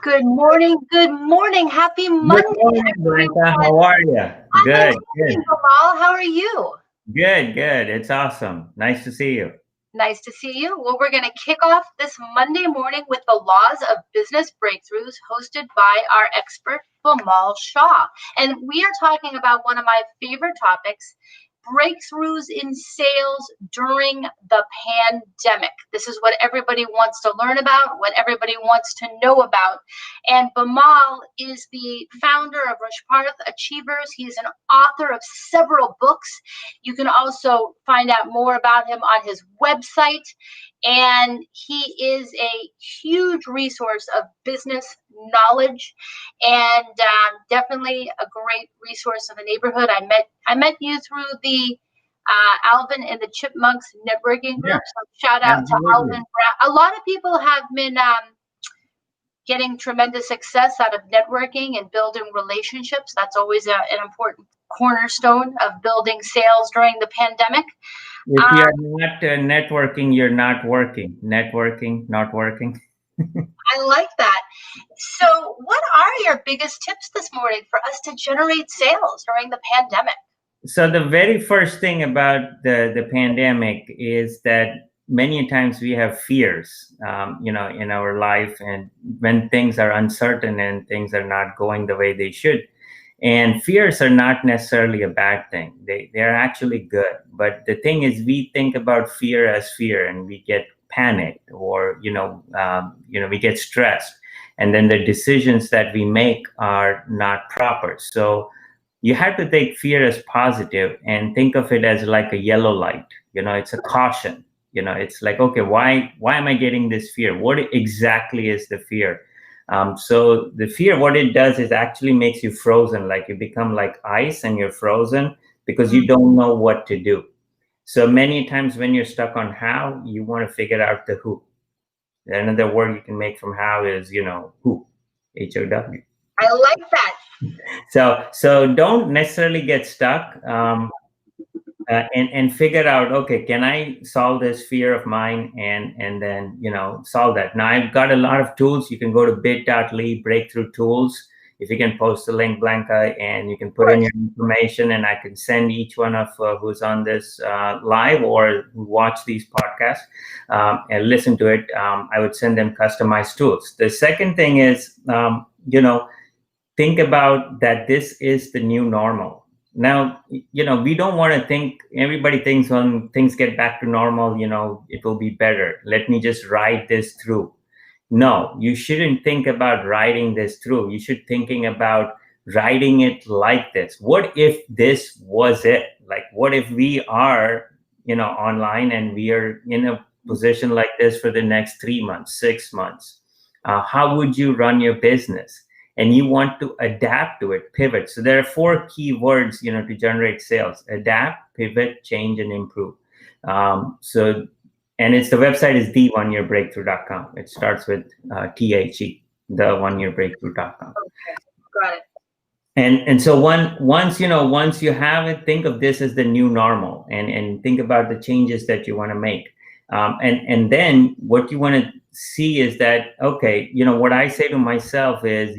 Good morning. Good morning. Happy Good Monday, morning, Blanca. everyone. How are you? I'm Good, amazing, good, Bimal. How are you? good. It's awesome. Nice to see you. Nice to see you. Well, we're going to kick off this Monday morning with the laws of business breakthroughs hosted by our expert, Bimal Shah. And we are talking about one of my favorite topics, breakthroughs in sales during the pandemic. This is what everybody wants to learn about, what everybody wants to know about. And Bimal is the founder of Rashparth Achievers. He's an author of several books. You can also find out more about him on his website. And he is a huge resource of business knowledge, and definitely a great resource in the neighborhood. I met you through the Alvin and the Chipmunks networking Yeah, group. So shout out to absolutely. Alvin Brown. A lot of people have been getting tremendous success out of networking and building relationships. That's always an important cornerstone of building sales during the pandemic. If Um, you're not networking, you're not working. Networking, not working. I like that. So, what are your biggest tips this morning for us to generate sales during the pandemic? So the very first thing about the pandemic is that many times we have fears, in our life, and when things are uncertain and things are not going the way they should. And fears are not necessarily a bad thing. They're actually good. But the thing is, we think about fear as fear, and we get panicked, or we get stressed, and then the decisions that we make are not proper. So you have to take fear as positive and think of it as like a yellow light. It's a caution. It's like, okay, why am I getting this fear? What exactly is the fear? So the fear, what it does is actually makes you frozen, like you become like ice and you're frozen because you don't know what to do. So many times when you're stuck on how, you want to figure out the who. Another word you can make from how is, who, HOW. I like that. So don't necessarily get stuck, and figure out, okay, can I solve this fear of mine, and then solve that. Now I've got a lot of tools. You can go to bit.ly breakthrough tools. If you can post the link, Blanca, and you can Of put in your course. information, and I can send each one of who's on this live or who watch these podcasts and listen to it. I would send them customized tools. The second thing is, think about that this is the new normal. Now, we don't want to think, everybody thinks when things get back to normal, it will be better. Let me just ride this through. No, you shouldn't think about riding this through. You should thinking about riding it like this. What if this was it? Like, what if we are, online, and we are in a position like this for the next 3 months, 6 months? How would you run your business? And you want to adapt to it, pivot. So there are four key words, to generate sales: adapt, pivot, change, and improve. So, and it's the website is the1yearbreakthrough.com. It starts with THE, the1yearbreakthrough.com. Okay, got it. And so once you have it, think of this as the new normal, and think about the changes that you want to make. And then what you want to see is that, okay, what I say to myself is,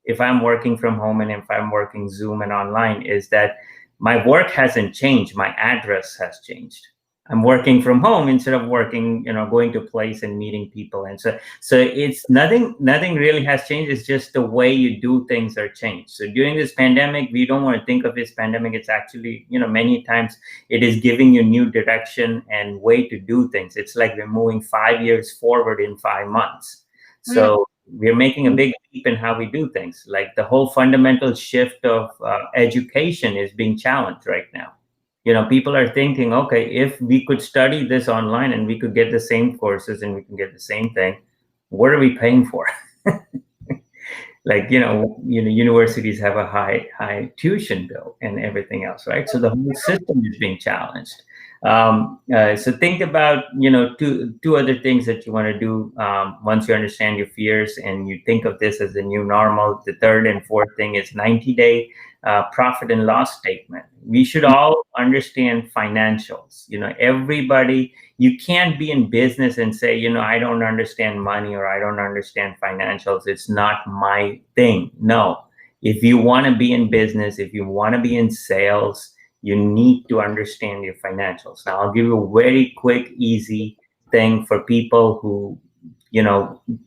if I'm working from home and if I'm working Zoom and online, is that my work hasn't changed, my address has changed. I'm working from home instead of working, going to place and meeting people. And so it's nothing really has changed. It's just the way you do things are changed. So during this pandemic, we don't want to think of this pandemic. It's actually, many times it is giving you new direction and way to do things. It's like we're moving 5 years forward in 5 months. Mm, So we're making a big leap in how we do things. Like the whole fundamental shift of education is being challenged right now. People are thinking, okay, if we could study this online and we could get the same courses and we can get the same thing, what are we paying for? Like, universities have a high tuition bill and everything else, right? So the whole system is being challenged. So think about, two other things that you want to do once you understand your fears and you think of this as the new normal. The third and fourth thing is 90-day profit and loss statement. We should all understand financials. Everybody, you can't be in business and say, I don't understand money or I don't understand financials. It's not my thing. No. If you want to be in business, if you want to be in sales, you need to understand your financials. Now, I'll give you a very quick, easy thing for people who,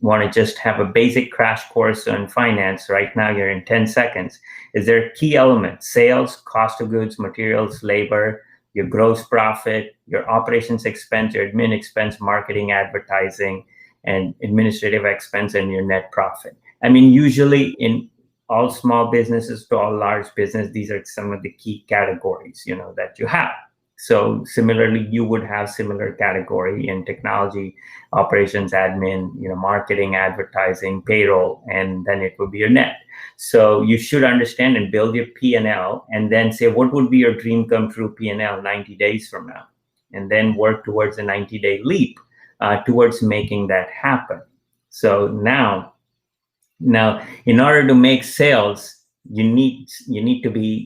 want to just have a basic crash course on finance. Right now, you're in 10 seconds. Is there key elements? Sales, cost of goods, materials, labor, your gross profit, your operations expense, your admin expense, marketing, advertising, and administrative expense, and your net profit. I mean, usually in all small businesses to all large business, these are some of the key categories, that you have. So similarly, you would have similar category in technology, operations, admin, marketing, advertising, payroll, and then it would be your net. So you should understand and build your P&L and then say, what would be your dream come true P&L 90 days from now? And then work towards a 90-day leap towards making that happen. So now, in order to make sales, you need to be,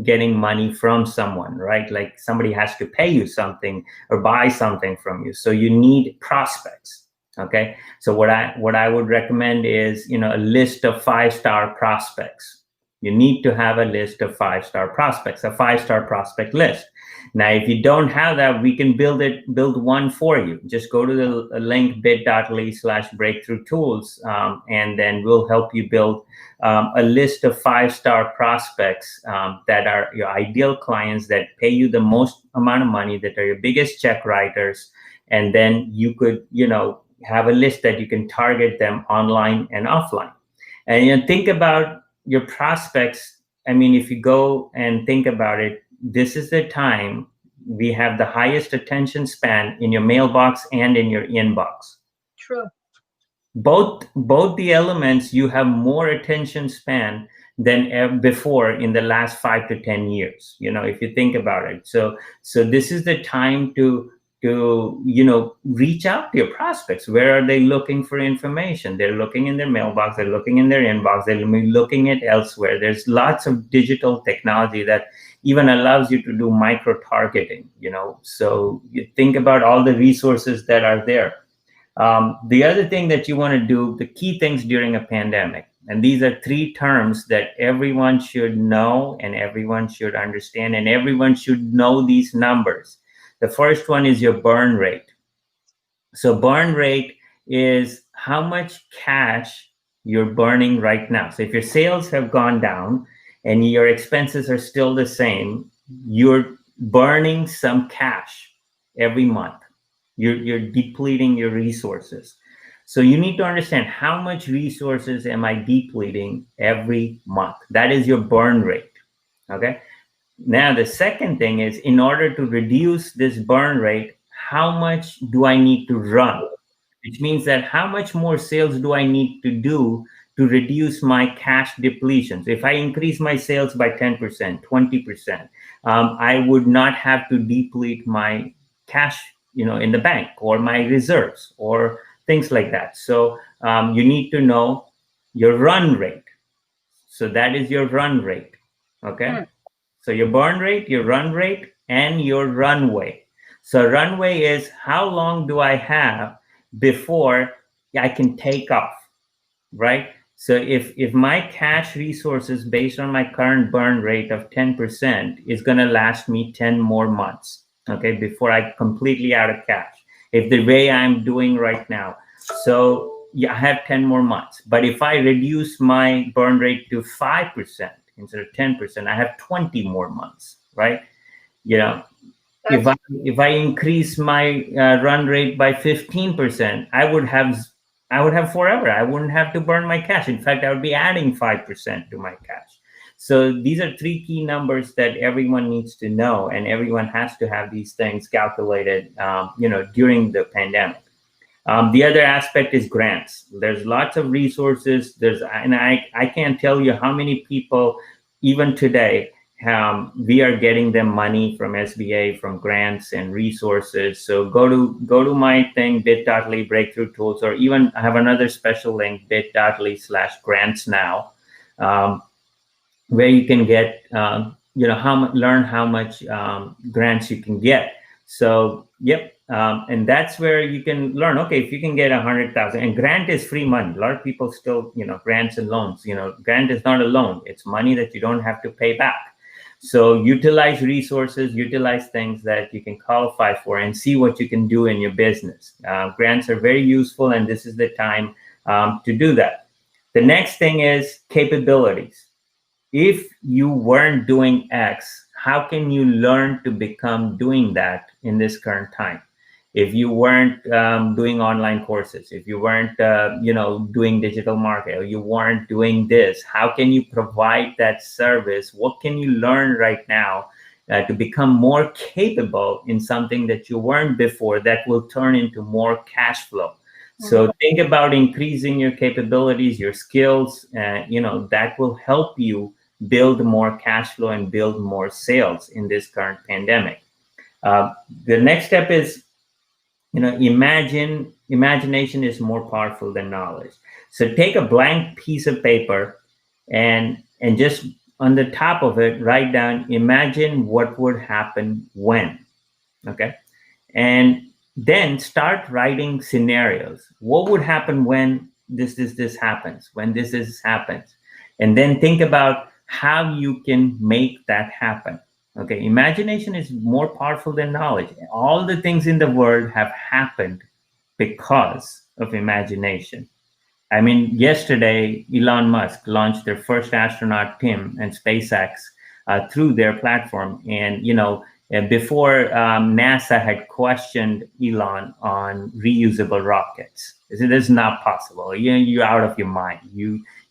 getting money from someone, right? Like somebody has to pay you something or buy something from you. So you need prospects. Okay. So what I would recommend is, a list of 5-star prospects. You need to have a list of 5-star prospects, a 5-star prospect list. Now, if you don't have that, we can build one for you. Just go to the link bit.ly/breakthrough tools, and then we'll help you build a list of 5-star prospects that are your ideal clients that pay you the most amount of money, that are your biggest check writers. And then you could, have a list that you can target them online and offline. And think about your prospects. I mean, if you go and think about it, this is the time we have the highest attention span in your mailbox and in your inbox. True. Both the elements, you have more attention span than before in the last 5 to 10 years, if you think about it. So this is the time to reach out to your prospects. Where are they looking for information? They're looking in their mailbox, they're looking in their inbox, they'll be looking at elsewhere. There's lots of digital technology that even allows you to do micro targeting, so you think about all the resources that are there. The other thing that you want to do, the key things during a pandemic, and these are 3 terms that everyone should know and everyone should understand, and everyone should know these numbers. The first one is your burn rate. So burn rate is how much cash you're burning right now. So if your sales have gone down and your expenses are still the same, you're burning some cash every month. You're depleting your resources. So you need to understand how much resources am I depleting every month. That is your burn rate. Okay. Now, the second thing is, in order to reduce this burn rate, how much do I need to run? Which means that how much more sales do I need to do to reduce my cash depletions? If I increase my sales by 10%, 20%, I would not have to deplete my cash, in the bank or my reserves or things like that. So you need to know your run rate. So that is your run rate. Okay. So your burn rate, your run rate, and your runway. So runway is how long do I have before I can take off, right? So if my cash resources based on my current burn rate of 10% is going to last me 10 more months, okay, before I completely out of cash, if the way I'm doing right now. So yeah, I have 10 more months. But if I reduce my burn rate to 5%, instead of 10%, I have 20 more months, right? If I increase my run rate by 15%, I would have forever. I wouldn't have to burn my cash. In fact, I would be adding 5% to my cash. So these are 3 key numbers that everyone needs to know, and everyone has to have these things calculated, during the pandemic. The other aspect is grants. There's lots of resources. And I can't tell you how many people, even today, we are getting them money from SBA, from grants and resources. So go to my thing, bit.ly breakthrough tools, or even I have another special link, bit.ly/grants now, where you can get, learn how much grants you can get. So, yep. And that's where you can learn, okay, if you can get 100,000, and grant is free money. A lot of people still, grants and loans, grant is not a loan. It's money that you don't have to pay back. So utilize resources, utilize things that you can qualify for, and see what you can do in your business. Grants are very useful, and this is the time to do that. The next thing is capabilities. If you weren't doing X, how can you learn to become doing that in this current time? If you weren't doing online courses, if you weren't, doing digital marketing, or you weren't doing this, how can you provide that service? What can you learn right now to become more capable in something that you weren't before that will turn into more cash flow? So think about increasing your capabilities, your skills, that will help you build more cash flow and build more sales in this current pandemic. The next step is, imagination is more powerful than knowledge. So take a blank piece of paper and just on the top of it, write down, imagine what would happen when, okay? And then start writing scenarios. What would happen when this happens, when this happens? And then think about how you can make that happen. Okay, imagination is more powerful than knowledge. All the things in the world have happened because of imagination. I mean, yesterday, Elon Musk launched their first astronaut, Tim, and SpaceX through their platform. And, before NASA had questioned Elon on reusable rockets. They said, this is not possible. You're out of your mind.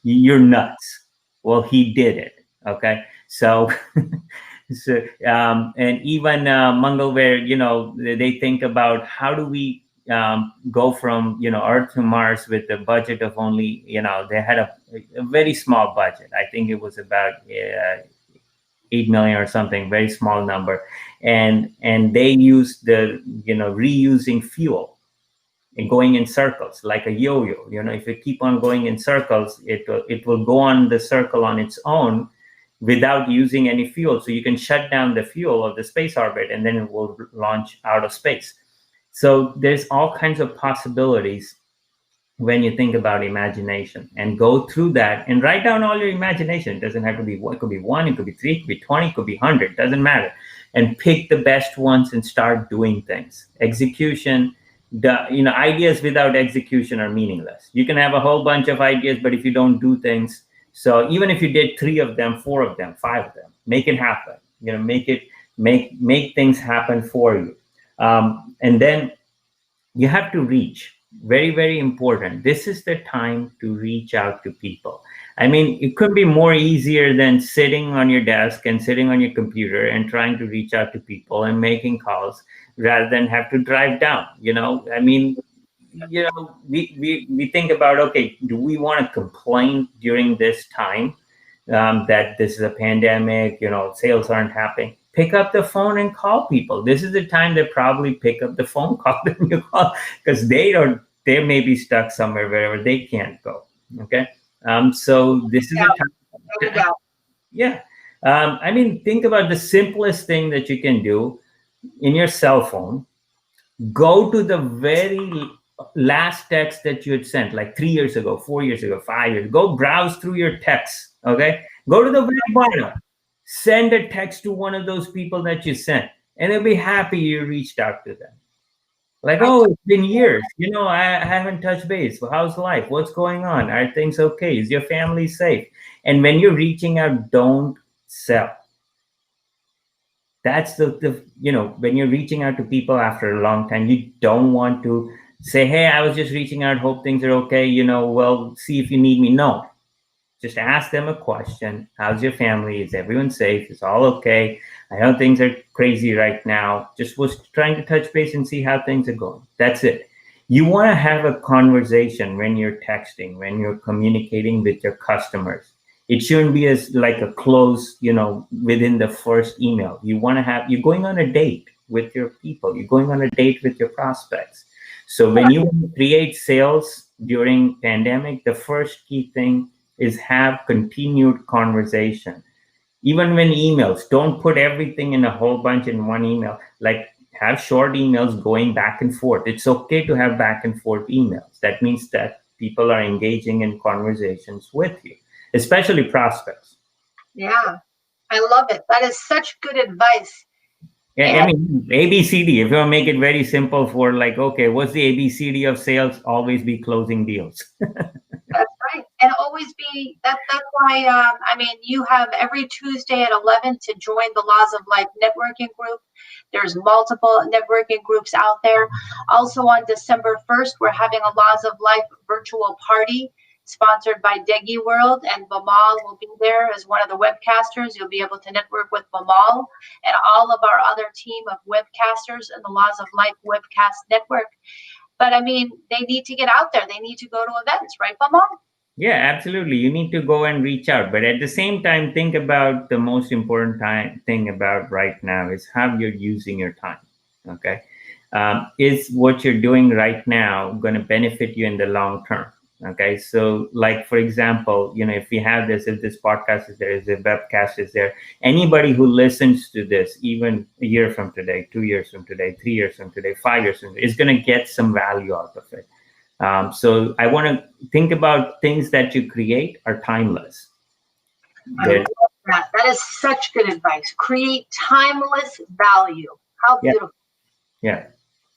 You're nuts. Well, he did it. Okay. So, and even Mangalware, they think about how do we go from, Earth to Mars with a budget of only, they had a very small budget. I think it was about 8 million or something, very small number. And they used the, reusing fuel and going in circles like a yo-yo. If you keep on going in circles, it will go on the circle on its own without using any fuel. So you can shut down the fuel of the space orbit and then it will launch out of space. So there's all kinds of possibilities when you think about imagination, and go through that and write down all your imagination. It doesn't have to be one, it could be 1, it could be 3, it could be 20, it could be 100, doesn't matter. And pick the best ones and start doing things. Execution, ideas without execution are meaningless. You can have a whole bunch of ideas, but if you don't do things, so even if you did 3 of them, 4 of them, 5 of them, make it happen. Make things happen for you. And then you have to reach. Very, very important. This is the time to reach out to people. I mean, it could be more easier than sitting on your desk and sitting on your computer and trying to reach out to people and making calls rather than have to drive down. I mean, we think about, okay, do we want to complain during this time that this is a pandemic, sales aren't happening? Pick up the phone and call people. This is the time they probably pick up the phone, call them, because they may be stuck somewhere wherever they can't go. Okay. So this is the time. Yeah. I mean, think about the simplest thing that you can do in your cell phone. Go to the very last text that you had sent, like 3 years ago, 4 years ago, 5 years. Go browse through your texts. Okay. Go to the very bottom. Send a text to one of those people that you sent, and they'll be happy you reached out to them. Like, oh, it's been years. I haven't touched base. Well, how's life? What's going on? Are things okay? Is your family safe? And when you're reaching out, don't sell. That's when you're reaching out to people after a long time, you don't want to say, hey, I was just reaching out, hope things are okay. Well, see if you need me. No. Just ask them a question. How's your family? Is everyone safe? Is all okay? I know things are crazy right now. Just was trying to touch base and see how things are going. That's it. You want to have a conversation when you're texting, when you're communicating with your customers. It shouldn't be as like a close, within the first email. You want to have, you're going on a date with your people, you're going on a date with your prospects. So when you create sales during pandemic, the first key thing is have continued conversation. Even when emails, don't put everything in a whole bunch in one email. Like, have short emails going back and forth. It's okay to have back and forth emails. That means that people are engaging in conversations with you, especially prospects. Yeah, I love it. That is such good advice. Yeah, I mean, ABCD, if you want to make it very simple for like, okay, what's the ABCD of sales? Always be closing deals. That's right. And always be that's why I mean you have every Tuesday at 11 to join the Laws of Life networking group. There's multiple networking groups out there. Also on December 1st, we're having a Laws of Life virtual party sponsored by Degi World, and Bimal will be there as one of the webcasters. You'll be able to network with Bimal and all of our other team of webcasters in the Laws of Life webcast network. But I mean, they need to get out there. They need to go to events, right, Bimal? Yeah, absolutely. You need to go and reach out. But at the same time, think about the most important thing about right now is how you're using your time. Okay. Is what you're doing right now going to benefit you in the long term? Okay. So, like, for example, if we have this, if this podcast is there, if the webcast is there, anybody who listens to this, even a year from today, 2 years from today, 3 years from today, 5 years from today, is going to get some value out of it. So I want to think about things that you create are timeless. I love that. That is such good advice. Create timeless value. How beautiful. Yeah.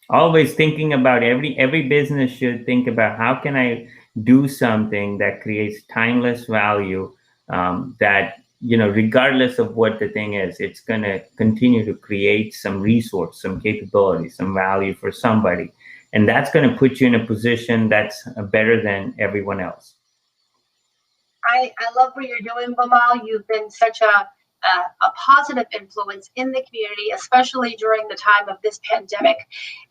Always thinking about every business should think about how can I do something that creates timeless value, that regardless of what the thing is, it's going to continue to create some resource, some capability, some value for somebody. And that's going to put you in a position that's better than everyone else. I love what you're doing, Bimal. You've been such a positive influence in the community, especially during the time of this pandemic.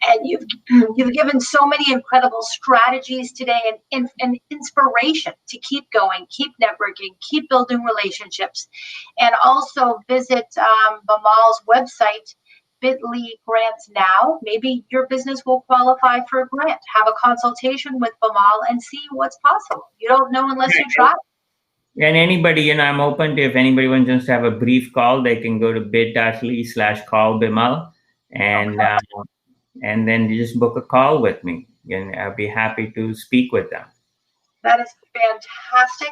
And you've given so many incredible strategies today and inspiration to keep going, keep networking, keep building relationships, and also visit Bimal's website. Bit.ly grants now. Maybe your business will qualify for a grant. Have a consultation with Bimal and see what's possible. You don't know unless you try. And anybody, I'm open to, if anybody wants just to have a brief call, they can go to bit.ly/call Bimal, and and then you just book a call with me, and I'll be happy to speak with them. That is fantastic.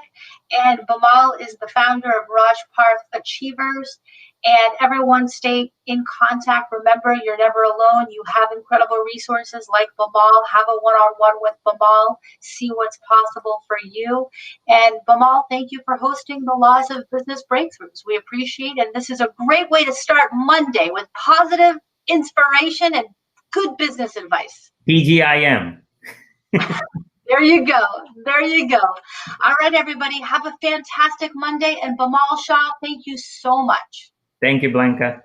And Bimal is the founder of Raj Parth Achievers. And everyone stay in contact. Remember, you're never alone. You have incredible resources like Bimal. Have a one-on-one with Bimal. See what's possible for you. And Bimal, thank you for hosting the Laws of Business Breakthroughs. We appreciate it. And this is a great way to start Monday with positive inspiration and good business advice. PGIM. There you go. There you go. All right, everybody. Have a fantastic Monday. And Bimal Shah, thank you so much. Thank you, Blanca.